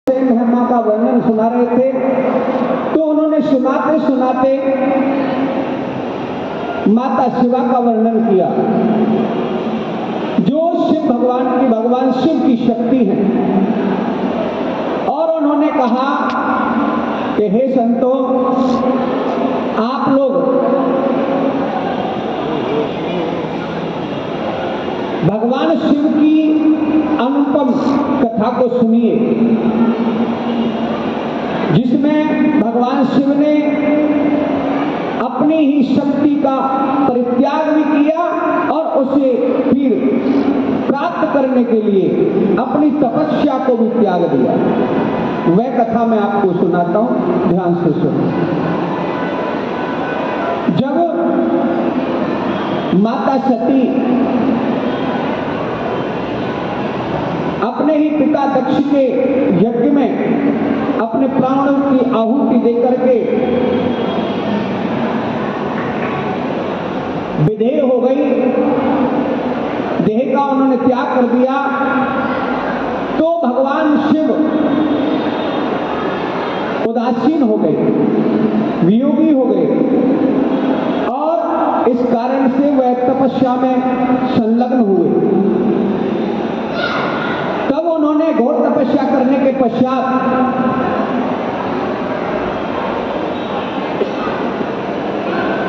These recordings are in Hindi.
महिमा का वर्णन सुना रहे थे, तो उन्होंने सुनाते सुनाते माता शिवा का वर्णन किया, जो शिव भगवान शिव की शक्ति है। और उन्होंने कहा कि हे संतों, आप लोग भगवान शिव की अनुपम कथा को सुनिए, जिसमें भगवान शिव ने अपनी ही शक्ति का परित्याग भी किया और उसे फिर प्राप्त करने के लिए अपनी तपस्या को भी त्याग दिया। वह कथा मैं आपको सुनाता हूं, ध्यान से सुनो। जब माता सती अपने ही पिता दक्ष के यज्ञ में अपने प्राणों की आहुति देकर के विधेय हो गई, देह का उन्होंने त्याग कर दिया, तो भगवान शिव उदासीन हो गए, वियोगी हो गए, और इस कारण से वह तपस्या में संलग्न हुए। तब उन्होंने घोर तपस्या करने के पश्चात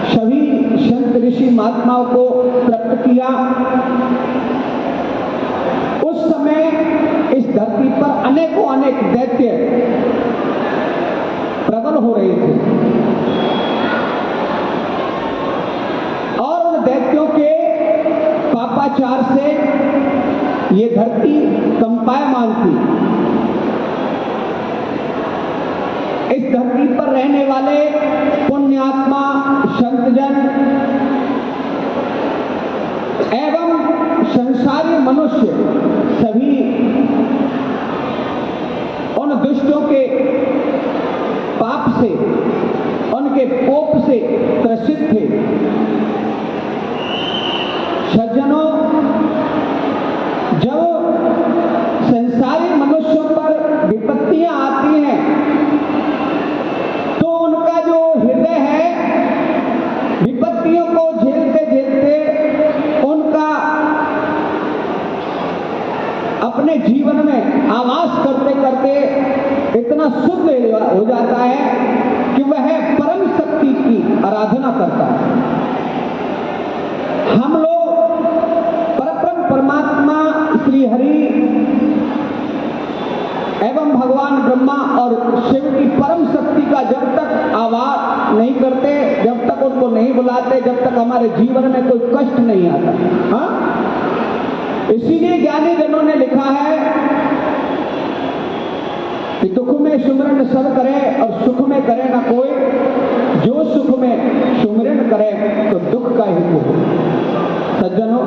सभी संत ऋषि महात्माओं को प्राप्त किया। उस समय इस धरती पर अनेकों अनेक दैत्य प्रबल हो रहे थे, और उन दैत्यों के पापाचार से ये धरती कंपायमान थी। इस धरती पर रहने वाले पुण्यात्मा संतजन एवं संसारी मनुष्य सभी उन दुष्टों के पाप से, उनके कोप से त्रसित थे। सज्जनों, जब संसारी मनुष्यों पर विपत्तियां आती हैं, तो उनका जो हृदय है, विपत्तियों को झेलते झेलते उनका अपने जीवन में आवास करते करते इतना शुद्ध हो जाता है कि वह परम शक्ति की आराधना करता है। हम लोग परब्रह्म परमात्मा श्री हरि एवं भगवान ब्रह्मा और शिव की परम शक्ति का जब तक आवाज नहीं करते, जब तक उनको नहीं बुलाते, जब तक हमारे जीवन में कोई कष्ट नहीं आता। हाँ, इसीलिए ज्ञानी जनों ने लिखा है कि दुख में सुमिरन सब करे और सुख में करे ना कोई, जो सुख में सुमिरन करे तो दुख का ही हो। सज्जनों,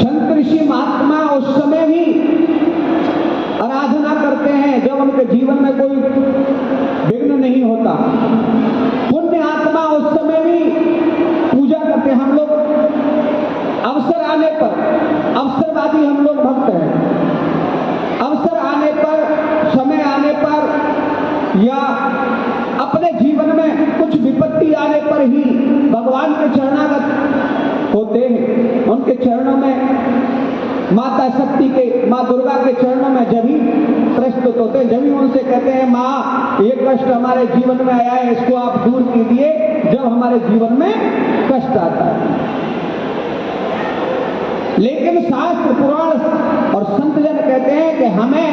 संत ऋषि महात्मा उस समय भी आराधना करते हैं जब उनके जीवन में कोई विघ्न नहीं होता। पुण्य आत्मा उस समय भी पूजा करते हैं। हम लोग अवसर आने पर, अवसरवादी हम लोग भक्त हैं, अवसर आने पर, समय आने पर या अपने जीवन में कुछ विपत्ति आने पर ही भगवान के चरणागत होते हैं। उनके चरणों में, माता शक्ति के, माँ दुर्गा के चरणों में जब ही प्रस्तुत होते हैं, जब ही उनसे कहते हैं, माँ ये कष्ट हमारे जीवन में आया है, इसको आप दूर कीजिए, जब हमारे जीवन में कष्ट आता है। लेकिन शास्त्र पुराण और संतजन कहते हैं कि हमें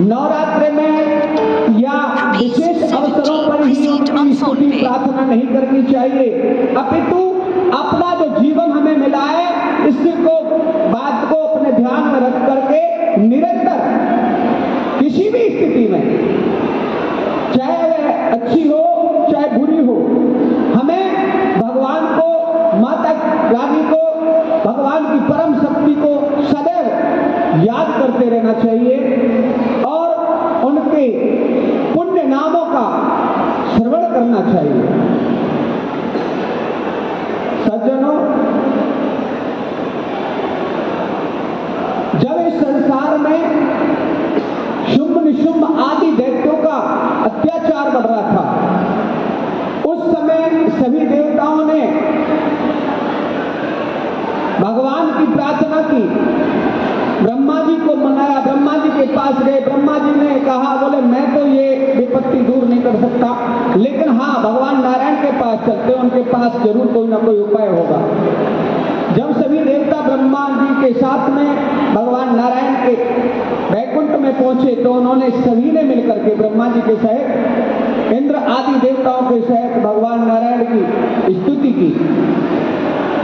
नवरात्रि में या विशेष अवसरों पर ही उनकी स्तुति प्रार्थना नहीं करनी चाहिए, अपितु अपना जो जीवन हमें मिला है, इसी को बात को अपने ध्यान में रख करके निरंतर किसी भी स्थिति में, चाहे वह अच्छी हो चाहे बुरी हो, हमें भगवान को, माता रानी को, भगवान की परम शक्ति को सदैव याद करते रहना चाहिए और उनके पुण्य नामों का श्रवण करना चाहिए। सज्जनों, अत्याचार बढ़ रहा था। उस समय सभी देवताओं ने भगवान की प्रार्थना की, ब्रह्मा जी को मनाया, ब्रह्मा जी के पास गए। ब्रह्मा जी ने कहा, बोले मैं तो ये विपत्ति दूर नहीं कर सकता, लेकिन हाँ भगवान नारायण के पास चलते, उनके पास जरूर कोई ना कोई उपाय होगा। जब सभी देवता ब्रह्मा जी के साथ में भगवान नारायण के वैकुंठ में पहुंचे तो उन्होंने सभी ने मिलकर के ब्रह्मा जी के सहित, इंद्र आदि देवताओं के सहित भगवान नारायण की स्तुति की।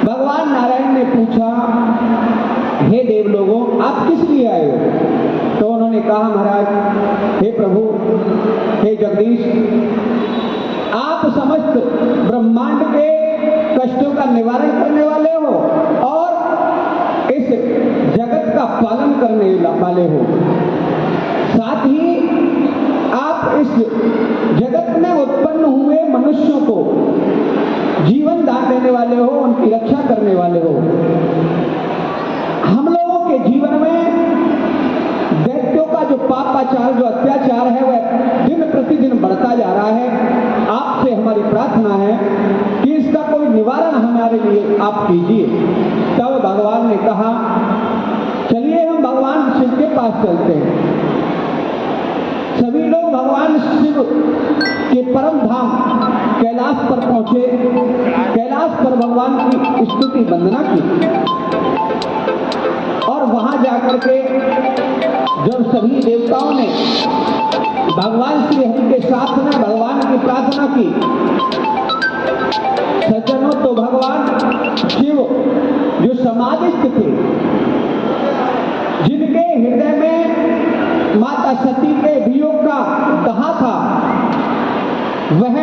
भगवान नारायण ने पूछा, हे देव लोगों, आप किस लिए आए हो? तो उन्होंने कहा, महाराज, हे प्रभु, हे जगदीश, आप समस्त ब्रह्मांड के कष्टों का निवारण करने वाले हो और इस जगत का पालन करने वाले हो। साथ ही आप इस जगत में उत्पन्न हुए मनुष्यों को जीवन दान देने वाले हो, उनकी रक्षा करने वाले हो। हम लोगों के जीवन में दैत्यों का जो पापाचार, जो अत्याचार है, वह दिन प्रतिदिन बढ़ता जा रहा है। आपसे हमारी प्रार्थना है कि इसका कोई निवारण हमारे लिए आप कीजिए। तब भगवान ने कहा, चलिए हम भगवान शिव के पास चलते हैं। सभी लोग भगवान शिव के परम धाम कैलाश पर पहुंचे। कैलाश पर भगवान की स्तुति वंदना की और वहां जाकर के जब सभी देवताओं ने भगवान श्री हरि के साथ में भगवान की प्रार्थना की, सज्जनों, तो भगवान शिव जो समाधिस्थ थे, जिनके हृदय में माता सती के वियोग का दहा था, वह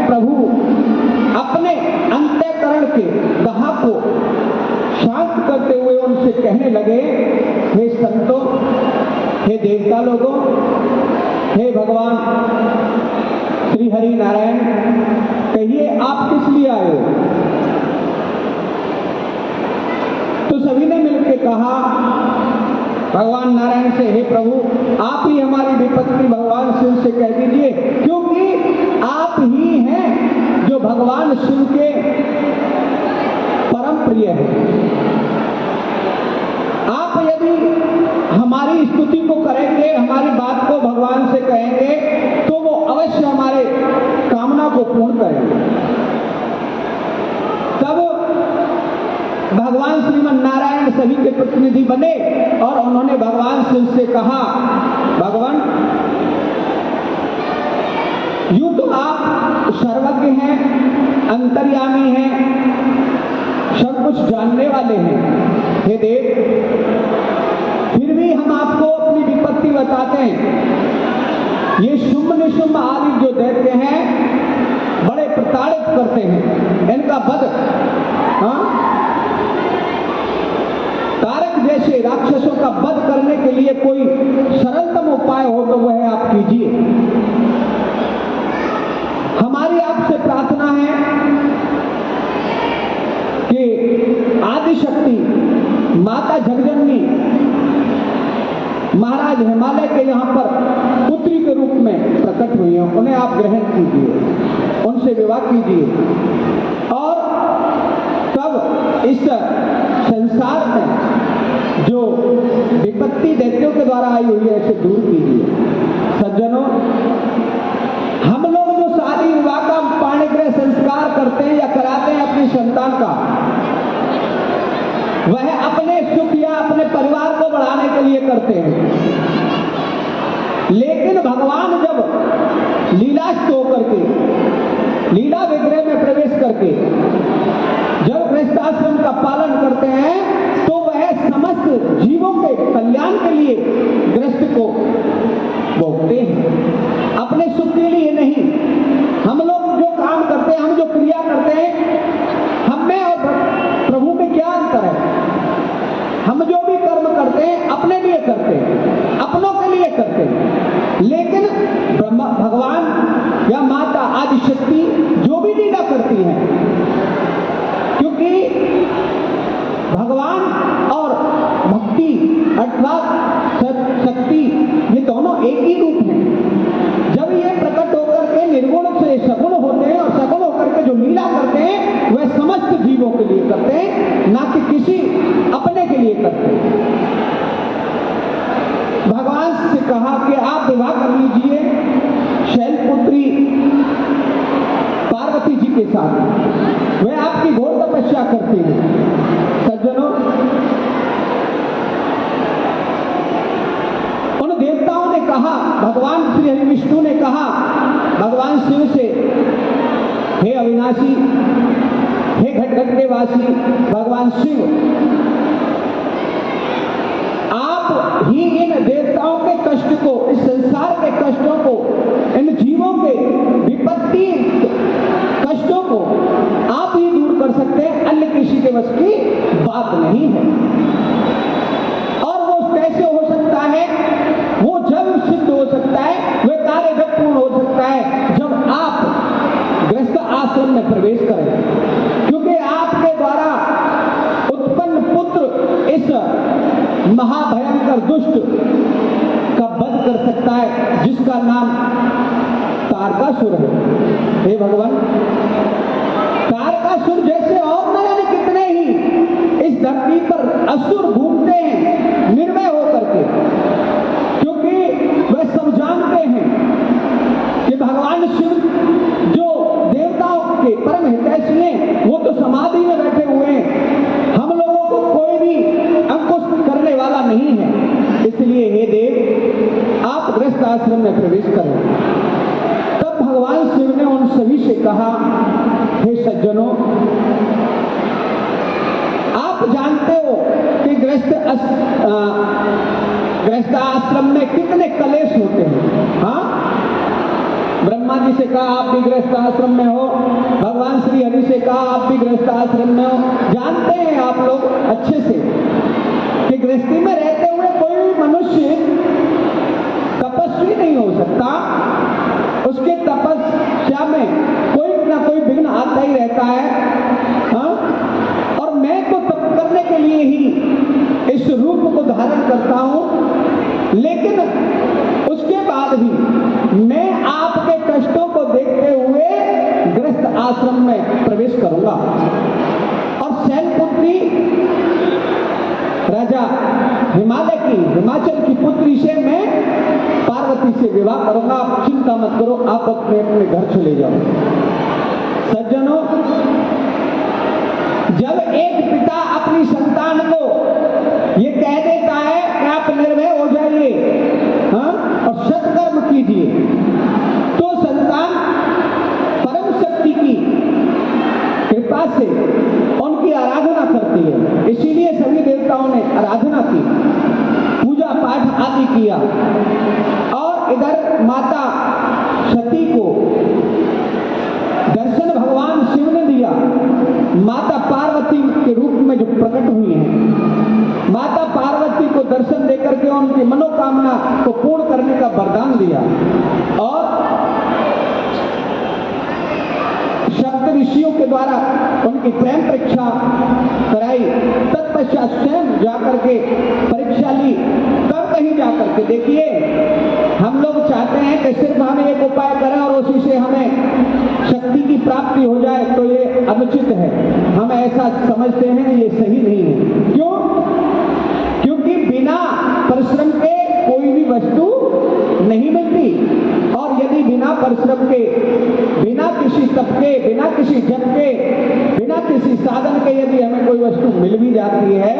प्रभु अपने अंतःकरण के दहा को शांत करते हुए उनसे कहने लगे, हे संतों, हे देवता लोगों, हे भगवान श्री हरि नारायण, कहिए आप किस लिए आए हो? तो सभी ने मिलकर कहा भगवान नारायण से, हे प्रभु, आप ही हमारी विपत्ति भगवान शिव से कह दीजिए, क्योंकि आप ही हैं जो भगवान शिव के परम प्रिय हैं। आप यदि हमारी स्तुति को करेंगे, हमारी बात को भगवान से कहेंगे, तो वो अवश्य हमारे कामना को पूर्ण करेंगे। तब भगवान श्रीमन नारायण सभी के प्रतिनिधि बने और उन्होंने भगवान शिव से कहा, भगवान, यूं तो आप सर्वज्ञ हैं, अंतर्यामी हैं, सब कुछ जानने वाले हैं, हे देव, फिर भी हम आपको अपनी विपत्ति बताते हैं। ये शुंभ निशुंभ आदि जो दैत्य हैं, बड़े प्रताड़ित करते हैं, इनका वध, तारक जैसे राक्षसों का वध करने के लिए कोई सरलतम उपाय हो तो वह आप कीजिए। हमारी आपसे प्रार्थना है कि आदिशक्ति माता जगजननी महाराज हिमालय के यहाँ पर पुत्री के रूप में प्रकट हुई हैं, उन्हें आप ग्रहण कीजिए, उनसे विवाह कीजिए और तब इस संसार में जो विपत्ति दैत्यों के द्वारा आई हुई है इसे दूर कीजिए। सज्जनों, हम लोग जो शादी विवाह का पाणिग्रह संस्कार करते हैं या कराते हैं अपनी संतान का, वह अपने सुख या अपने परिवार को बढ़ाने के लिए करते हैं। लेकिन भगवान जब लीलास्थ होकर के, लीला विग्रह में प्रवेश करके जब गृहस्थाश्रम का पालन करते हैं, तो वह समस्त जीवों के कल्याण के लिए गृहस्थ को भोगते हैं, अपने सुख के लिए नहीं। हम लोग जो काम करते हैं, हम जो क्रिया करते हैं, हम में और प्रभु में क्या अंतर है? हम जो भी कर्म करते हैं अपने लिए करते हैं, अपनों के लिए करते हैं, लेकिन ब्रह्मा भगवान या माता आदिशक्ति जो भी लीला करती हैं, क्योंकि भगवान और भक्ति अर्थात शक्ति ये दोनों एक ही रूप हैं। जब ये प्रकट होकर कहा, भगवान श्री हरि विष्णु ने कहा भगवान शिव से, हे अविनाशी, हे घटघट के वासी भगवान शिव, आप ही इन देवताओं के कष्ट को, इस संसार के कष्टों को, इन जीवों के विपत्ति कष्टों को आप ही दूर कर सकते हैं, अन्य किसी के वश की बात नहीं है। और वो कैसे हो सकता है? वो जब सिद्ध हो सकता है, वह कार्य जब पूर्ण हो सकता है जब आप गृहस्थ आश्रम में प्रवेश करें, क्योंकि आपके द्वारा उत्पन्न पुत्र इस महाभयंकर दुष्ट का वध कर सकता है, जिसका नाम तारकासुर है। हे भगवान, तारकासुर जैसे और न जाने कितने ही इस धरती पर असुर घूमते हैं निर्भय होकर के, क्योंकि वह सब जानते हैं कि भगवान शिव जो देवताओं के परम हितैषी हैं, वो तो समाधि में बैठे हुए हैं, हम लोगों को कोई भी अंकुश करने वाला नहीं है। इसलिए हे देव, आप गृहस्थ आश्रम में प्रवेश करें। तब भगवान शिव ने उन सभी से कहा, हे सज्जनों, आप जानते हो कि गृहस्थ आश्रम में कितने कलेश होते हैं। हाँ, ब्रह्मा जी से कहा आप भी गृहस्थ आश्रम में हो, भगवान श्री हरि से कहा आप भी गृहस्थ आश्रम में हो। जानते हैं आप लोग अच्छे से कि गृहस्थी में रहते हुए कोई भी मनुष्य तपस्वी नहीं हो सकता, उसके तपस्या में कोई ना कोई विघ्न आता ही रहता है। हाँ? और मैं तो तप करने के लिए ही इस रूप को धारण करता हूं, लेकिन उसके बाद भी मैं आपके कष्टों को देखते हुए गृहस्थ आश्रम में प्रवेश करूंगा और सैनपुत्री राजा हिमाचल की पुत्री से मैं पार्वती से विवाह करूंगा। आप चिंता मत करो, आप अपने अपने घर चले जाओ। सज्जनों, जब एक पिता अपनी संतान को ये कह देता है कि आप निर्भय हो जाइए, हाँ, और सत्कर्म कीजिए, तो संतान परम शक्ति की कृपा से उनकी आराधना करती है। इसीलिए सभी देवताओं ने आराधना की, पूजा पाठ आदि किया। और इधर माता सती को दर्शन भगवान शिव ने दिया, माता पार्वती के रूप में जो प्रकट हुई हैं। माता पार्वती को दर्शन देकर के उनकी मनोकामना को पूर्ण करने का वरदान दिया और सप्त ऋषियों के द्वारा उनकी प्रेम परीक्षा कराई। तत्पश्चात स्वयं जाकर के परीक्षा ली। तब कहीं जाकर के देखिए, हम लोग चाहते हैं कि सिर्फ हम एक उपाय करें और उसी से हमें शक्ति की प्राप्ति हो जाए, तो ये अनुचित है। हम ऐसा समझते हैं, ये सही नहीं है। क्यों? क्योंकि बिना परिश्रम के कोई भी वस्तु नहीं मिलती, और यदि बिना परिश्रम के, बिना किसी तप के, बिना किसी जप के, बिना किसी साधन के यदि हमें कोई वस्तु मिल भी जाती है,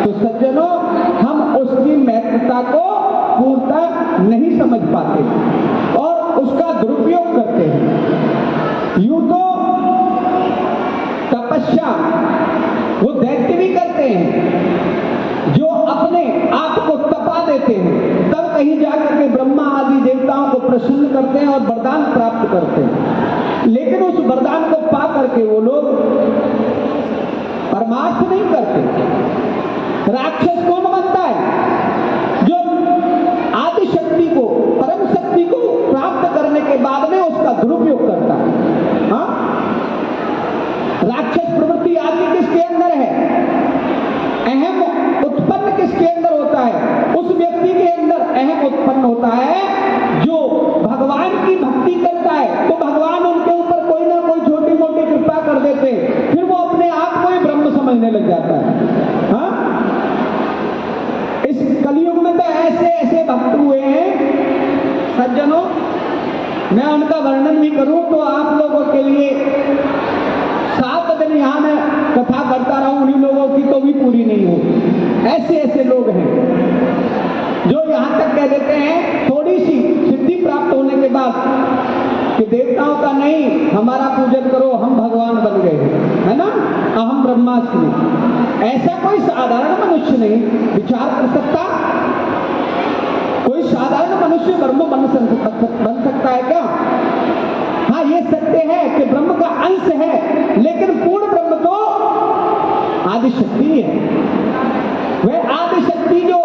तो सज्जनों, हम उसकी महत्वता को पूर्णतः नहीं समझ पाते और उसका दुरुपयोग करते हैं। यूं तो तपस्या वो दैत्य भी करते हैं जो अपने आप को तपा देते हैं, तब कहीं जाकर के ब्रह्मा आदि देवताओं को प्रसन्न करते हैं और वरदान प्राप्त करते हैं। लेकिन उस वरदान को पा करके वो लोग परमार्थ नहीं करते। राक्षस कौन बनता है? जो आदि शक्ति को, परम शक्ति को प्राप्त करने के बाद में उसका दुरुपयोग करता है। हाँ? राक्षस प्रवृत्ति आदि किसके अंदर है? अहम उत्पन्न किसके अंदर होता है? उस व्यक्ति के अंदर अहम उत्पन्न होता है जो भगवान की भक्ति करता है, तो भगवान उनके ऊपर कोई ना कोई छोटी मोटी कृपा कर देते हैं, फिर वो अपने आप को ही ब्रह्म समझने लग जाता है। हाँ? इस कलयुग में तो ऐसे ऐसे भक्त हुए हैं सज्जनों, मैं उनका वर्णन भी करूं तो आप लोगों के लिए 7 दिन यहां मैं कथा करता रहूं, उन्हीं लोगों की तो भी पूरी नहीं होगी। ऐसे ऐसे लोग हैं जो यहां तक कह देते हैं थोड़ी हमारा पूजन करो, हम भगवान बन गए, है ना, अहम ब्रह्मास्मि। ऐसा कोई साधारण मनुष्य नहीं विचार कर सकता। कोई साधारण मनुष्य ब्रह्म बन सकता है क्या? हाँ, ये सत्य है कि ब्रह्म का अंश है, लेकिन पूर्ण ब्रह्म तो आदि शक्ति है। वह आदि शक्ति जो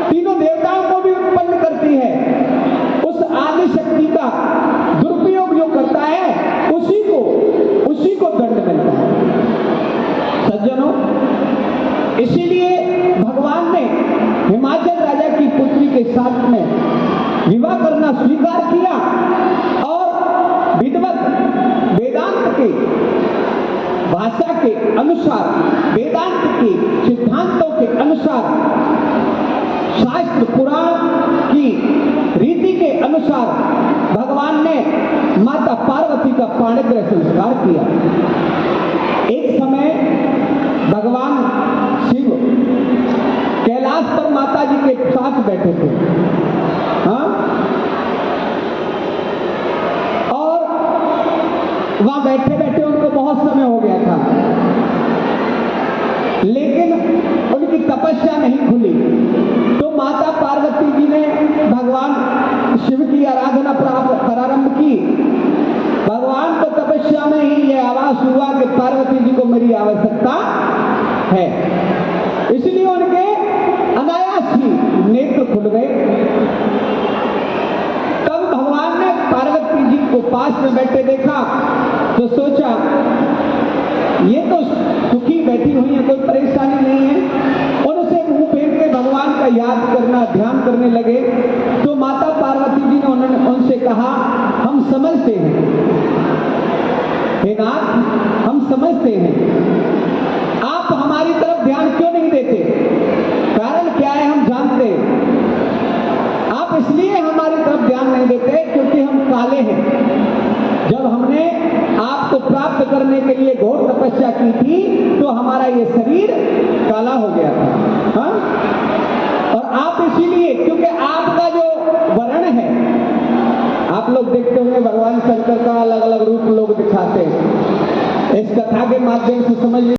तीनों देवताओं को भी उत्पन्न करती है, उस आदि शक्ति का दुरुपयोग जो करता है उसी को दंड मिलता है। सज्जनों, इसीलिए भगवान ने हिमाचल राजा की पुत्री के साथ में विवाह करना स्वीकार किया और विद्वत वेदांत के भाषा के अनुसार, वेदांत के सिद्धांतों के अनुसार, शास्त्र पुराण की रीति के अनुसार भगवान ने माता पार्वती का पाणिग्रह संस्कार किया। एक समय भगवान शिव कैलाश पर माता जी के साथ बैठे थे, हाँ, और वहां बैठे बैठे उनको बहुत समय हो गया था, लेकिन उनकी तपस्या नहीं खुली। तो माता पार्वती जी ने भगवान शिव की आराधना प्रारंभ की। भगवान को तपस्या में ही यह आवाज हुआ कि पार्वती जी को मेरी आवश्यकता है, इसलिए उनके अनायास ही नेत्र खुल गए। तब भगवान ने पार्वती जी को पास में बैठे देखा तो सोचा ये तो सुखी बैठी हुई है, कोई परेशानी नहीं है। उनसे मुंह फेर के भगवान का याद करना, ध्यान करने लगे। तो माता पार्वती जी ने उनसे कहा, हम समझते हैं हे नाथ, हम समझते हैं, आप हमारी तरफ ध्यान क्यों नहीं देते? कारण क्या है हम जानते हैं। आप इसलिए हमारी तरफ ध्यान नहीं देते क्योंकि हम काले हैं। जब हमने आपको प्राप्त करने के लिए घोर तपस्या की थी तो हमारा ये शरीर काला हो गया था, हाँ? और आप इसीलिए, क्योंकि आपका जो वर्ण है, आप लोग देखते होंगे भगवान शंकर का अलग अलग रूप लोग दिखाते हैं। इस कथा के माध्यम से समझ